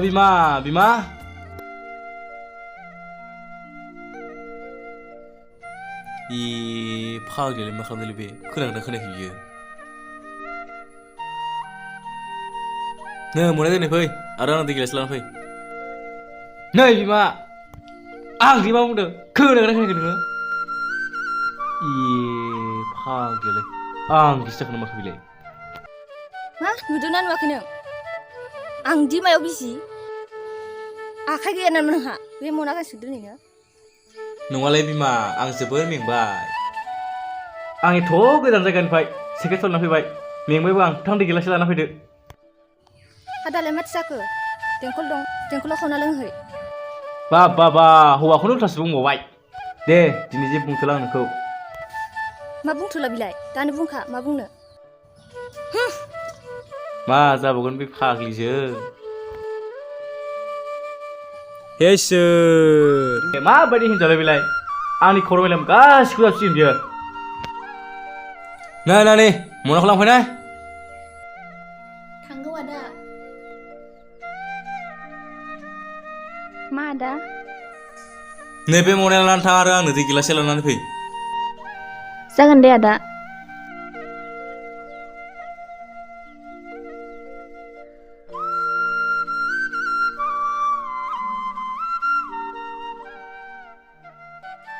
बिमा फाग्लियालाय मा खालामदोंलै बे खोनागोना खोनायाखै बियो नै मनाय दोनै फै आरो आं दै गिलास लाना फै नै बिमा आं दि मा बुंदों खोनागोना खोनायाखै नोङो फाग्लियालाय आं गिस जाखोना माखो बिलाय मा नुदोंना नुवाखै नों आं दि मायाव बिजि आखाइ गैया नामा नोंहा बे मना गांसे दोनैनो नङालै बिमा आं जोबोर मेंबाय आं एथ' गोजान जायगानिफ्राय साइकेल सालायना फैबाय मेंबायबो आं थां दै गिलास लाना फैदो दालाय माथो जाखो देंखल दं देंखलाव खावना लोंहै बा हौवाखौनो उल्थासो बुंबावबाय दे दिनै जेबो बुंथ'ला आं नोंखौ मा बुंथ'ला बिलाय दानो बुंखा मा बुंनो मा जाबावगोन बे फाग्लिजों हे इसोर माबायदि हिनजावलाय बेलाय आंनि खर' मेलेम गासिखौबो जाबसिगोन बियो नै मनाखौ लांफैनाय थांगौ आदा मा आदा नैबे मनाया लानानै थां आरो आंनो दै गिलाससे लानानै फै जागोन दे आदा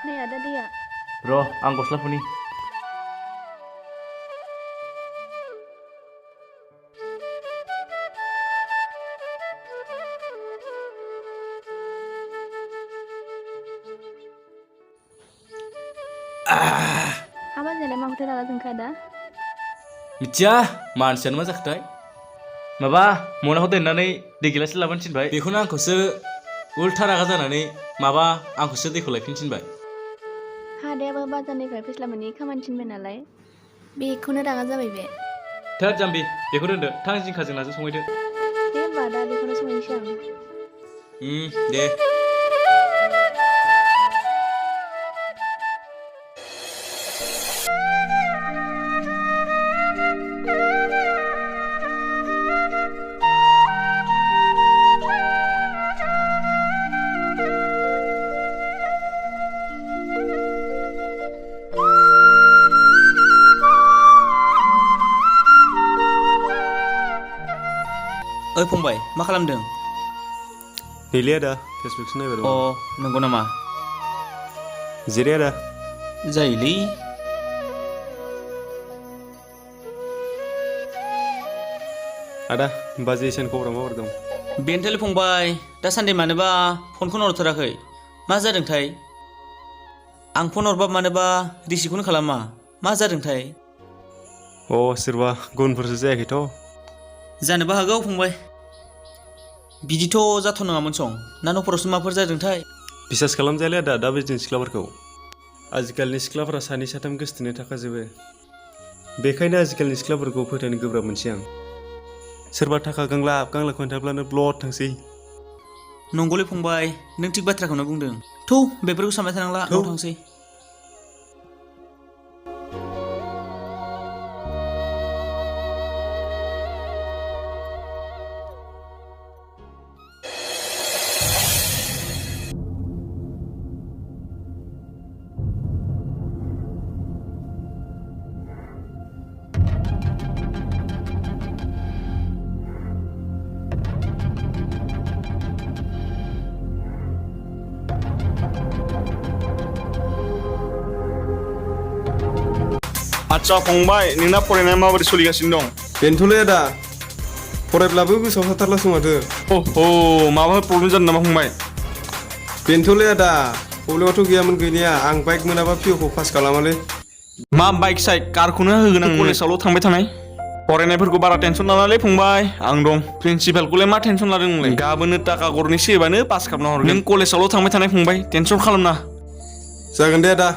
नै आदा दैया र' आं गस्ला फुनि हाबानियालाय मा खोथा रागा जोंखो आदा मिथिया मानसियानो मा जाखोथाय माबा मनाखौ दोननानै दै गिलाससे लाबोनो थिनबाय बेखौनो आंखौसो उल्था रागा जानानै माबा आंखौसो दैखौ लायफिन थिनबाय हादायाबो बाजारनिफ्राय फैस्ला मोननि खामानि थिनबाय नालाय बेखौनो रागा जाबाय बे थोद जाम्बि बेखौ दोनदो थां जिंखाजों नाजों संहैदो दे होमबा दा बेखौनो संहैनोसै आं दे ओइ फंबाय मा खालामदों नैलै आदा फेसबुकसो नायबाय दं नंगौ नामा जिराय आदा जायोलै आदा बाजै एसेन खबरा माबोरै दं बेनोथ'लै फंबाय दासान्दि मानोबा फनखौनो हरथाराखै मा जादोंथाय आं फन हरबा मानोबा रिसिभखौनो खालामा मा जादोंथाय सोरबा गुबुनफोरसो जायाखैथ' जानोबो हागौ फंबाय बिदिथ' जाथ'नाङामोन सं ना न'फोरावसो माबाफोर जादोंथाय बिसास खालामजायालै आदा दा बायदिनि सिख्लाफोरखौ आजिखालिनि सिख्लाफोरा सानै साथाम गोसथोनाय थाखाजोबो बेखायनो आजिखालिनि सिख्लाफोरखौ फोथायनो गोब्राब मोनसै आं सोरबा थाखा गांलाब खोन्थाब्लानो ब्लड थांसै नंगौलै फंबाय नों थिग बाथ्राखौनो बुंदों थौ बेफोरखौ सानबाय थानांला न'आव थांसै आच्चा फंबाय नोंना फरायनाया माबोरै सोलिगासिनो दं बेनोथ'लै आदा फरायब्लाबो गोसोआव थाथारलासो माथो माबाफोर प्रब्लेम जादों नामा फंबाय बेनोथ'लै आदा प्रब्लेमाथ' गैयामोन गैनाया आं बाइक मोनाबा पिअखौ पास खालामालै मा बाइक साइक कारखौनो होगोन आं कलेजावल' थांबाय थानाय फरायनायफोरखौ बारा टेनसन लानालै फंबाय आं दं प्रिन्सिपालखौलाय मा टेनसन लादों नोंलाय गाबोननो ताका गरनैसो होबानो पास खालामना हरगोन नों कलेजावल' थांबाय थानाय फंबाय टेनसन खालामना जागोन दे आदा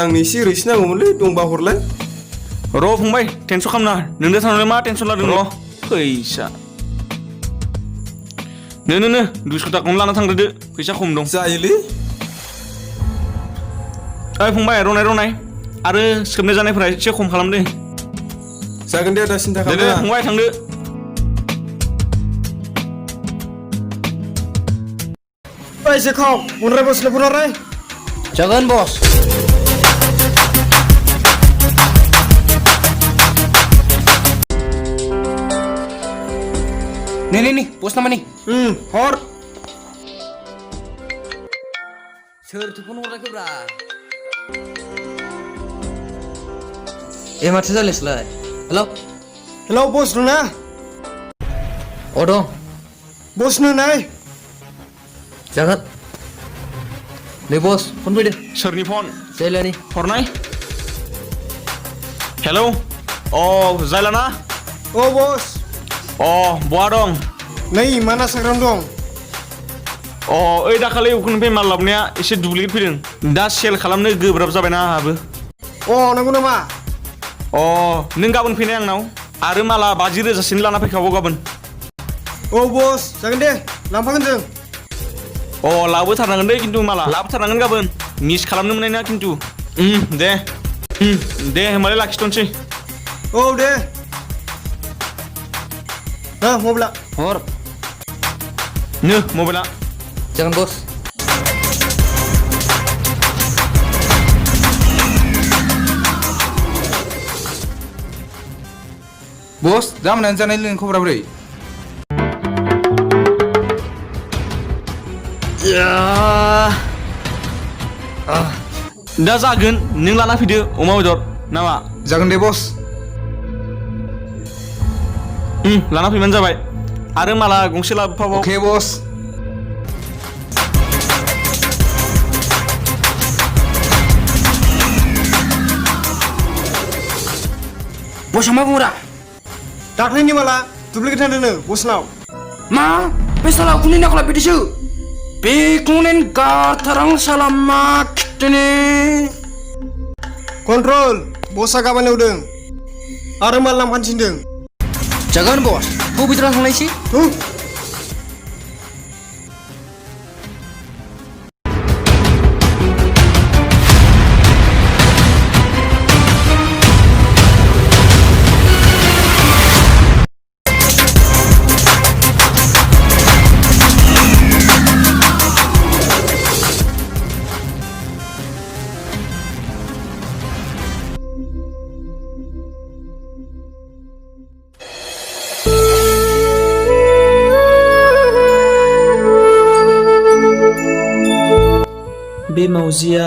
आंनो एसे ओरैसो नांगौमोनलै दंबा हरलाय र' फंबाय टेनसन खालामना नोंनो थांनानै मा टेनसन लादों र' फैसा नो 200 थाखाखौनो लाना थांग्रोदो फैसा खम दं जायोलै ओइ फंबाय रनाय आरो सोबनाय जानायफोरा एसे खम खालामदो जागोन दे आदा सिन्था खालामनाङा फंबाय थांदो आइजोखौ बुंराय बसनो बुंराय जागोन बस nih bos nama nih हर soर telepon haraखै ब्रा माथो जालायसैलाय हेलौ हेलौ बस ना अ दं बसनो नाय जागोन नै बस फन फैदों सोरनि फन जायलानि हरनाय हेलौ अ जायला ना ओ बस अ बहा दं नै माना साग्राम दं अ ओइ दाखालि उखुनिफ्राय माल लाबोनाया एसे दुप्लिकेट फैदों दा सेल खालामनो गोब्राब जाबायना आंहाबो अ नंगौ नामा अ नों गाबोन फैनाय आंनाव आरो माला 50,000 लाना फैखाबाव गाबोन औ बस जागोन दे लांफागोन जों अ लाबोथारनांगोन दे खिन्थु माला लाबोथारनांगोन गाबोन मिस खालामनो मोननाय नङा खिन्थु दे होमबालाय लाखिथ'नोसै औ दे ना मबाइला हर नो मबाइला जागोन बस बस दा मोनानि जानाय लोंनायनि खबरा बोरै दा जागोन नों लाना फैदो अमा बेदर नामा जागोन दे बस लाना फैबानो जाबाय आरो माला गंसे लाबोफाबाव अके बस बस मा बुंरा दाख्लैनि माला दुप्लिकेट थांदोंनो बसनाव मा बे साला उखुनि नाखला बिदिसो बेखौनो गारथारां साला मा खिथुनि कन्ट्रल बसआ गाबोन एवदों आरो माल लांफानो थिनदों जागोन बस बबेद्रा थांनायसै बे मावजिया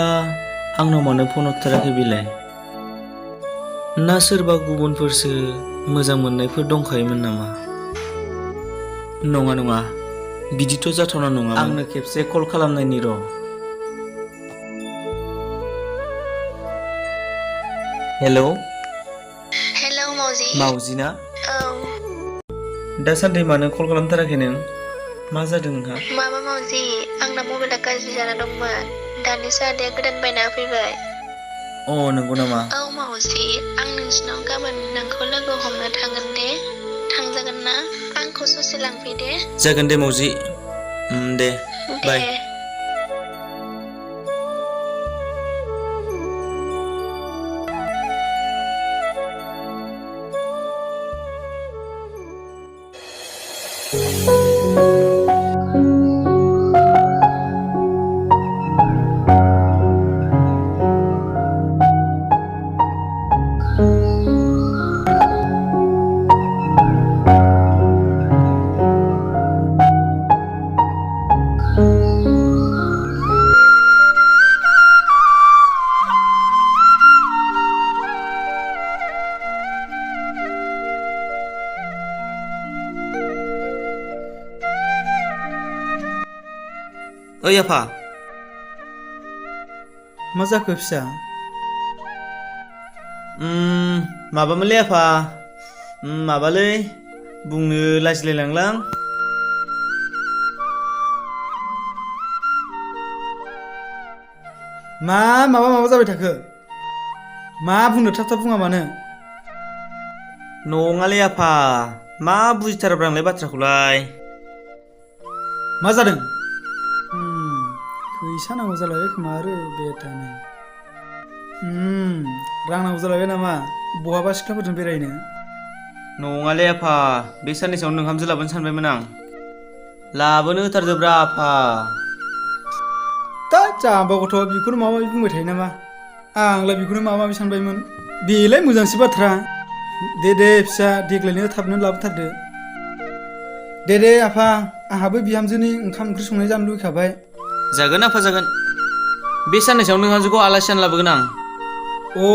आंनाव मानो फन हरथाराखै बेलाय ना सोरबा गुबुनफोरसो मोजां मोननायफोर दंखायोमोन नामा नङा बिदिथ' जाथावना नङा आंनो खेबसे कल खालामनायनि र' हेलौ मावजि ना दासान्दि मानो कल खालामथाराखै नों मा जादों नोंहा माबा मावजि आंना मबाइला गाज्रि जाना दंमोन दानिसो आदाया गोदान बायना फैबाय अ नंगौ नामा औ मावजि आं नोंसिनाव गाबोन नोंखौ लोगो हमनो थांगोन दे थांजागोन ना आंखौ ससे लांफैदे जागोन दे मावजि दे बाय ओइ आफा मा जाखो फिसा माबामोनलै आफा माबालै बुंनो लाजिलायलांलां माबा जाबाय थाखो मा बुंनो थाब बुङा मानो नङालै आफा मा बुजिथाराब्रा आंलाय बाथ्राखौलाय मा जादों फैसा नांगौ जालायबाय खोमा आरो बेटानो रां नांगौ जालायबाय नामा बहाबा सिख्लाफोरजों बेरायनो नङालै आफा बे साननैसोआवनो ओंखामसो लाबोनो सानबायमोन आं लाबोनो होथारदोब्रा आफा जाम्बा गथ' बेखौनो माबा माबि बुंबाय थायो नामा आंलाय बेखौनो माबा माबि सानबायमोन बेलाय मोजांसो बाथ्रा दे फिसा देग्लायनो थाबनो लाबोथारदो दे आफा आंहाबो बिहामजोनि ओंखाम ओंख्रि संनाय जानो लुगैखाबाय जागोन आफा जागोन बे साननैसोआव नोंहाजोखौ आलासि जानो लाबोगोन आं अ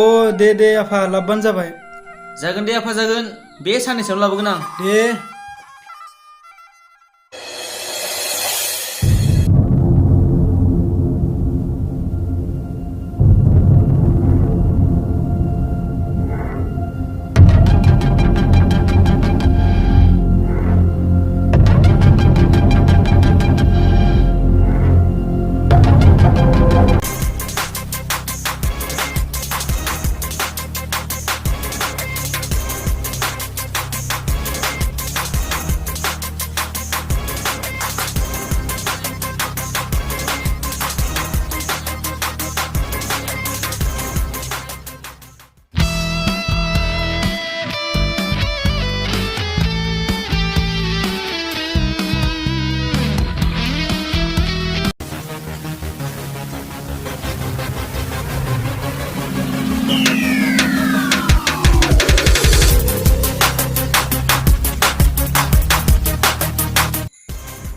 दे आफा लाबोबानो जाबाय जागोन दे आफा जागोन बे साननैसोआवनो लाबोगोन आं दे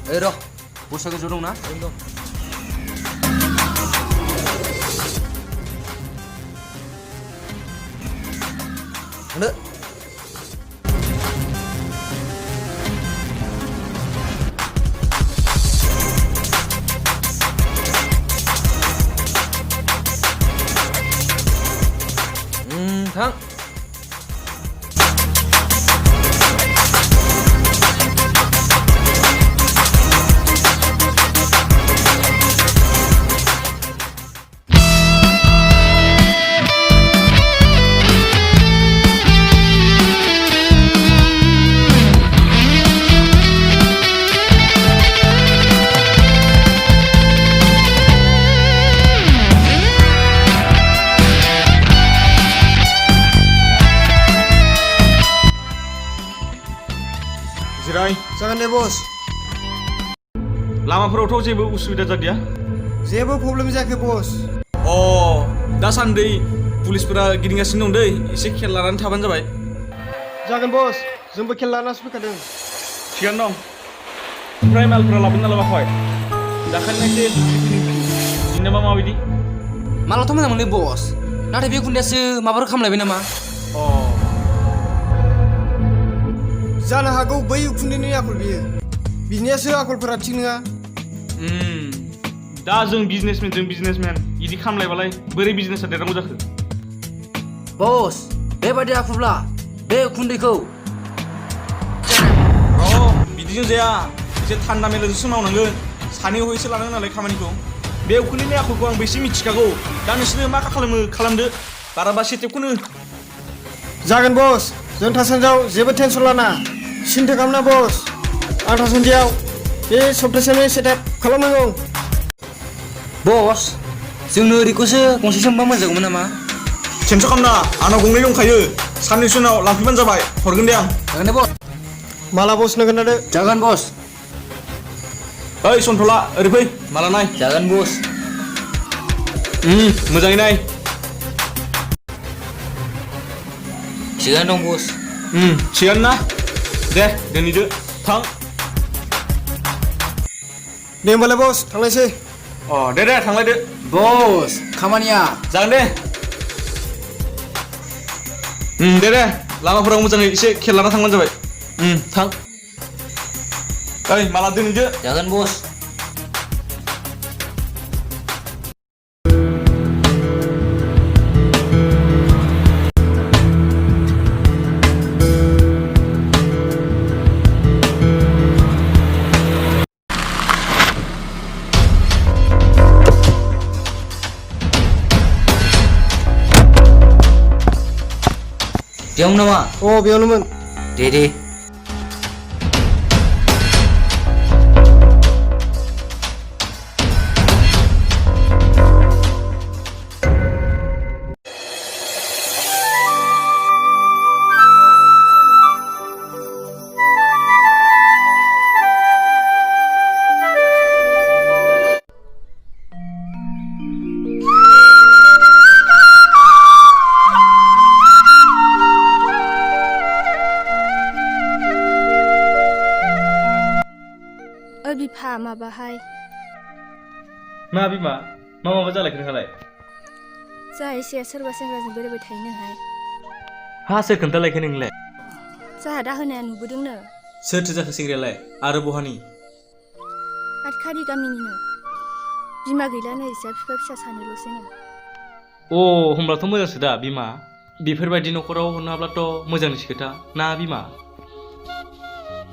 ओइ र' बसा गोजौ दंना दं थांदो थां जिराय जागोन दे बस लामाफोरावथ' जेबो उसुबिदा जादिया जेबो प्रब्लेम जायाखै बस अ दासान्दि पुलिसफोरा गिदिंगासिनो दं दै एसे खेल लानानै थाबानो जाबाय जागोन बस जोंबो खेल लानासो फैखादों थिगानो दं ओमफ्राय मालफोरा लाबोना लाबोआखै दाखालिना एसे बिनाबा माबायदि मालाथ' मोजां मोनलै बस नाथाय बे गुन्दायासो माबाफोर खालामलायबाय नामा अ जानो हागौ बै उखुन्दैनि आखल बियो बिनियासो आखलफोरा थिग नङा दा जों बिजनेसमेन इदि खालामलायबालाय बोरै बिजनेसा देरनांगौ जाखो बस बेबायदि आखुब्ला बे उखुन्दैखौ अ बिदिजों जाया एसे थान्दा मेलेमजोंसो मावनांगोन सानै हयसो लानांगोन नालाय खामानिखौ बे उखुन्दैनि आखलखौ आंबो एसे मिथिखागौ दा नोंसोरो मा खालामो खालामदो बाराबा सेटेपखौनो जागोन बस जों थासान्दियाव जेबो टेनसन लाना सिन्था खालामना बस आं थासान्दियाव बे सप्तासेनि सेटआप खालामनांगौ बस जोंनो ओरैखौसो गंसे सोंबा मोजांमोन नामा टेनसन खालामना आंनाव गंनै दंखायो साननैसो उनाव लांफैबानो जाबाय हरगोन दे आं जागोन दे बस माला बस नो खोन्थादो जागोन बस ओइ सन्थला ओरै फै माला नाय जागोन बस मोजाङै नाय थिगानो दं बस थिगानो ना दे दोनहैदो थां दे होमबालाय बस थांनायसै अ दे थांलायदो बस खामानिया जागोन दे दे लामाफोराव मोजाङै एसे खेल लाना थांबानो जाबाय थां ओइ माला दोनहैदो जागोन बस बेयावनो नामा बेयावनोमोन दे माबाहाय मा बिमा मा माबा जालायखो नोंहालाय जा एसे सोरबा सेंग्राजों बेरायबाय थायोनोहाय हा सोर खोन्थालायखो नोंलाय जाहा दा होनाया नुबोदोंनो सोरथो जाखो सेंग्रायालाय आरो बहानि आटखारि गामिनिनो बिमा गैलानो इसा बिफा फिसा सानैल'सैनो अ होमब्लाथ' मोजांसो दा बिमा बेफोरबायदि न'खराव हरनो हाब्लाथ' मोजांनिसो खोथा ना बिमा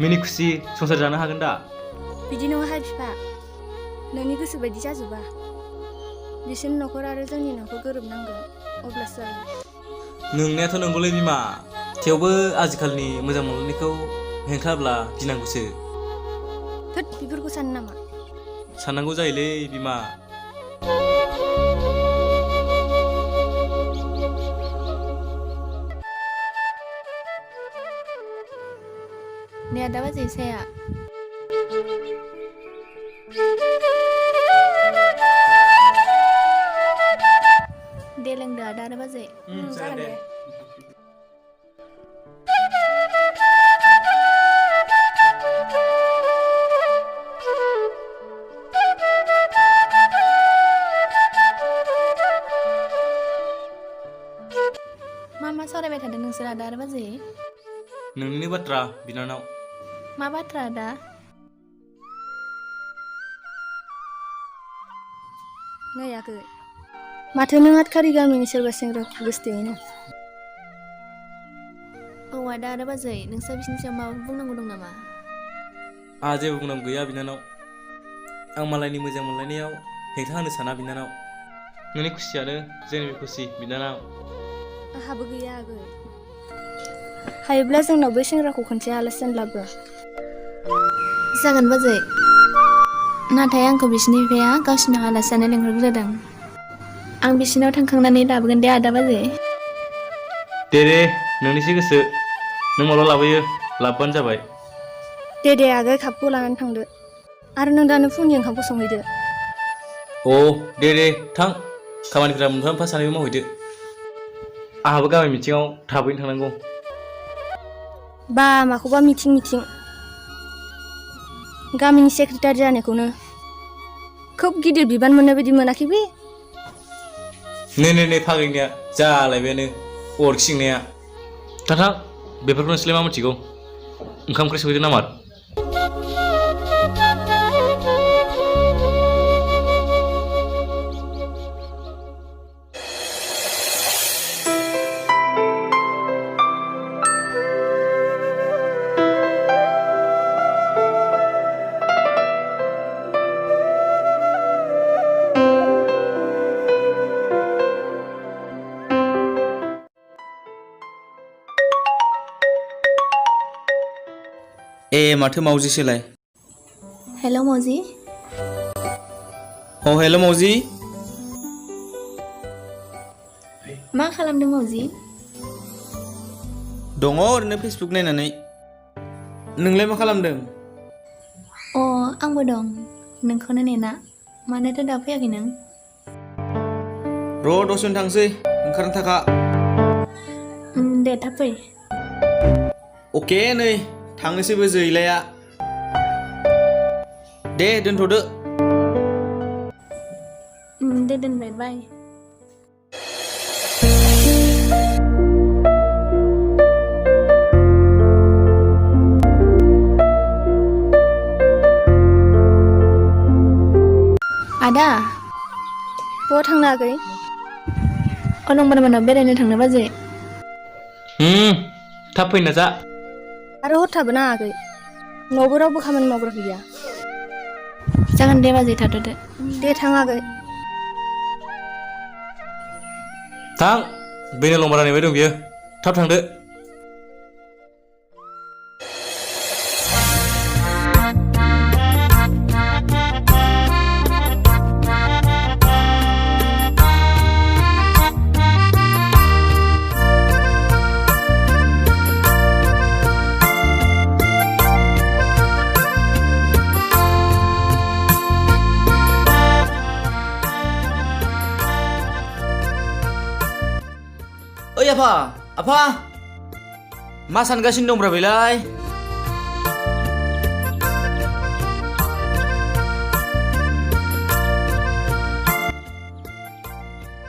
मिनि खुसि संसार जानो हागोन दा बिदि नङाहाय बिफा नोंनि गोसो बायदि जाजोबा बिसोरनि न'खर आरो जोंनि न'खर गोरोबनांगोन अब्लासो जागोन नोंनायाथ' नंगौलै बिमा थेवबो आजिखालिनि मोजां मोनलायनायखौ हेंथा होब्ला गिनांगौसो थोद बेफोरखौ सानो नामा साननांगौ जायोलै बिमा ने आदा बाजै साया दे लोंदो आदा आरो बाजै जागोन दे मा सावरायबाय थादों नोंसोर आदा आरो बाजै नोंनिनो बाथ्रा बिनानाव मा बाथ्रा आदा नै आगै माथो नों आटखारि गामिनि सोरबा सेंग्राखौ गोसोथोयोनो औ आदा आरो बाजै नोंस्रा बिसिनि सायाव माबा बुंनांगौ दं नामा आहा जेबो बुंनांगौ गैया बिनानाव आं मालायनि मोजां मोनलायनायाव हेंथा होनो साना बिनानाव नोंनि खुसियानो जोंनि खुसि बिनानाव आहाबो गैया आगै हायोब्ला जोंनाव बै सेंग्राखौ खनसे आलासि जानलाबो जागोन बाजै नाथाय आंखौ बिसिनि बिफाया गावसिनाव आलासि जानो लिंहरग्रोदों आं बिसिनाव थांखांनानै लाबोगोन दे आदा बाजै दे नोंनिसो गोसो नों माब्ला लाबोयो लाबोबानो जाबाय दे आगै कापखौ लानानै थांदो आरो नों दानो फुंनि ओंखामखौ संहैदो अ दे थां खामानिफ्रा मोनफा मोनफा सानैबो मावहैदो आंहाबो गामि मिथिङाव थाबैनो थांनांगौ बा माखौबा मिथिं गामिनि सेक्रेटारि जानायखौनो खोब गिदिर बिबान मोननाय बायदि मोनाखै बे नै फाग्लिनिया जालायबायानो अरखि सिंनाया थां बेफोरखौ नोंसोरलाय मा मिथिगौ ओंखाम ओंख्रि संहैदो नामा ए माथो मावजिसोलाय हेल' मावजि हेल' मावजि मा खालामदों मावजि दङ ओरैनो फेसबुक नायनानै नोंलाय मा खालामदों आंबो दं नोंखौनो नेना मानोथो दा फैयाखै नों र' दसेनो थांसै ओंखारनो थाखा दे थाब फै अके नै थांनोसैबो जैलाया दे दोनथ'दो दे दोनबाय बाय आदा बहा थांनो आगै अलंबारमानाव बेरायनो थांनो बाजै थाब फैना जा आरो हर थाबो नाङा आगै न'आवबो रावबो खामानि मावग्रा गैया जागोन दे बाजै थाथ'दो दे थां आगै थां बेनो लंबारा नेबाय दं बियो थाब थांदो ओइ आफा मा सानगासिनो दंब्रा बेलाय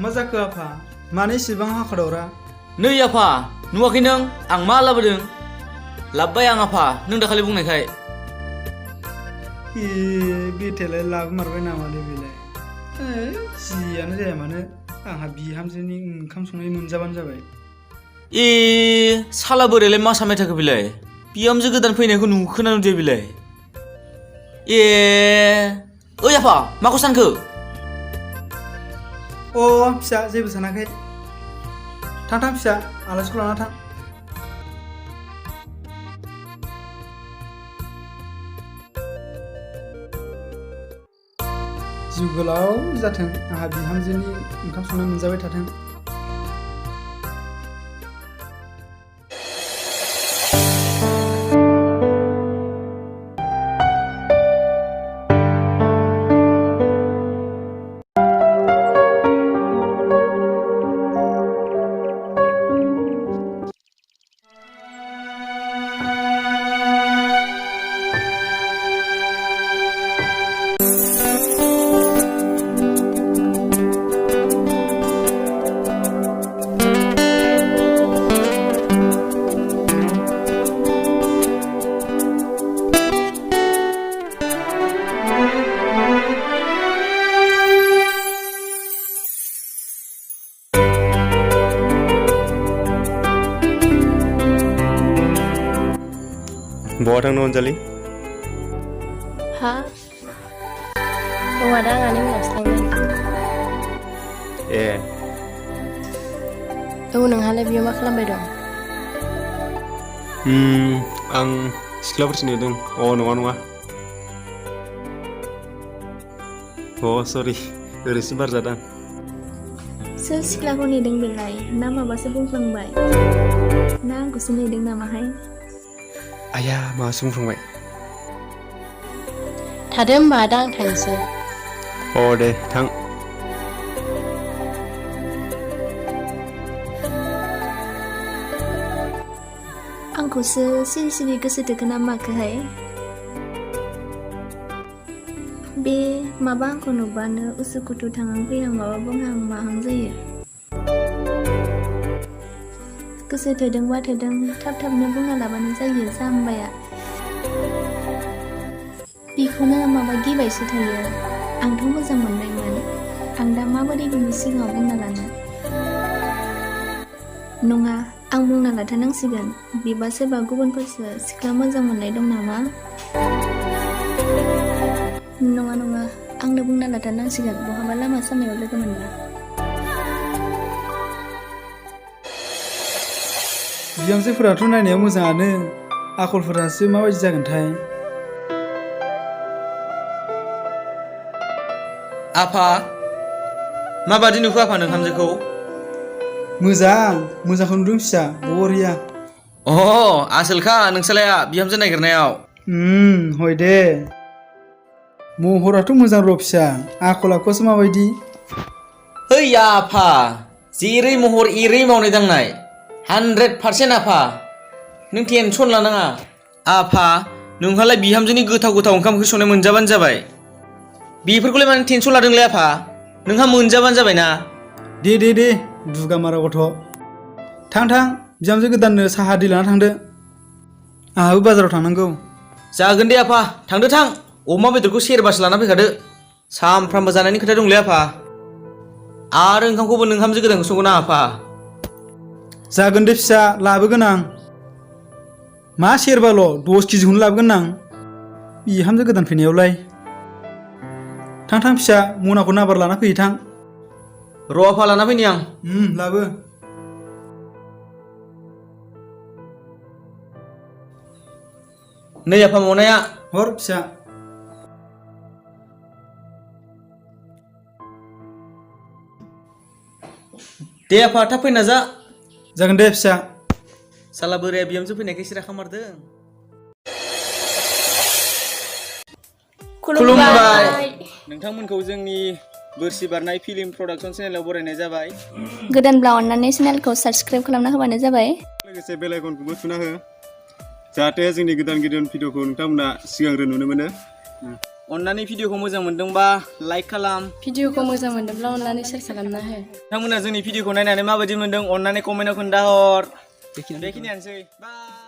मा जाखो आफा मानो इसेबां हाखादावरा नै आफा नुवाखै नों आं मा लाबोदों लाबबाय आं आफा नों दाखालि बुंनायखाय बेथेलाय लाबोमारबाय नामालै बेलाय जियानो जाया मानो आंहा बिहामजोनि ओंखाम संनाय मोनजाबानो जाबाय साला बोरैलाय मा सानबाय थाखो बेलाय बिहामजो गोदान फैनायखौ नुखोना नुदिया बेलाय ओइ आफा माखौ सानखो फिसा जेबो सानाखै थां फिसा आलासिखौ लाना थां जिउ गोलाव जाथों आंहा बिहामजोनि ओंखाम संनाय मोनजाबाय थाथों बहा थांनो अनजालि हा दङ दा आंहानि उनावसो थांगोन ए नोंहालाय बेयाव मा खालामबाय दं आं सिख्लाफोरसो नेदों नङा सरि ओरैसो बार जादों सोर सिख्लाखौ नेदों बेलाय ना माबासो बुंफ्लांबाय ना आंखौसो नेदों नामाहाय आया मासो बुंफ्लांबाय थादो होमबा दा आं थांसै दे थां आंखौसो सिरि सिरि गोसो थोखो ना माखोहाय बे माबा आंखौ नुबानो उसुखुथु थांहां फैहां माबा बुंहां माहां जायो गोसो थोदोंबा थोदों थाब थाबनो बुंना लाबानो जायो जाम्बाया बेखौनो माबा गिबायसो थायो आंथ' मोजां मोनबायमोन आं दा माबोरै बिनि सिगाङाव बुंना लानो नङा आं बुंना लाथारनांसिगोन बिबा सोरबा गुबुनफोरसो सिख्ला मोजां मोननाय दं नामा नङा आंनो बुंना लाथारनांसिगोन बहाबा लामा सामायाव लोगो मोनबा बिहामजोफोराथ' नायनायाव मोजाङानो आखलफोरासो माबायदि जागोनथाय आफा माबादि नुखो आफा नोंहामजोखौ मोजांखौ नुदों फिसा बरिया आसोलखा नोंसालाया बिहामजो नागिरनायाव हय दे महराथ' मोजां र' फिसा आखल आखुआसो माबायदि ओइ आफा जेरै महर एरै मावनाय दांनाय 100% आफा नों टेनसन लानाङा आफा नोंहालाय बिहामजोनि गोथाव ओंखाम ओंख्रि संनाय मोनजाबानो जाबाय बेफोरखौलाय मानो टेनसन लादोंलै आफा नोंहा मोनजाबानो जाबायना दे दुगा मारा गथ' थां बिहामजो गोदाननो साहा दै लाना थांदो आंहाबो बाजाराव थांनांगौ जागोन दे आफा थांदो थां अमा बेदरखौ सेरबासो लाना फैखादो सामफ्रामबो जानायनि खोथा दंलै आफा आरो ओंखामखौबो नोंहामजो गोदानखौ संगोन ना आफा जागोन दे फिसा लाबोगोन आं मा सेरबाल' 10 केजिखौनो लाबोगोन आं बिहामजो गोदान फैनायावलाय थां फिसा मनाखौ नाबार लाना फैयो थां र' आफा लाना फैनि आं लाबो नै आफा मनाया हर फिसा दे आफा थाब फैना जा जागोन दे फिसा साला बोराया बिहामजो फैनायखाय सिरा खामारदों खुलुमबाय नोंथांमोनखौ जोंनि बोरसि बारनाय फिल्म प्रडाक्सन चेनेलाव बरायनाय जाबाय गोदानब्ला अन्नानै चेनेलखौ साबस्क्राइब खालामना होबानो जाबाय लोगोसे बेल आइकनखौबो थुना हो जाहाथे जोंनि गोदान भिडिअखौ नोंथांमोना सिगांग्रो नुनो मोनो अन्नानै भिडिअखौ मोजां मोनदोंबा लाइक खालाम। भिडिअखौ मोजां मोनदोंब्ला अननानै शेयार खालामना हो। नोंथांमोना जोंनि भिडिअखौ नायनानै माबायदि मोनदों अन्नानै कमेन्टआव खोन्थाहर। बेखिनियानोसै बाय।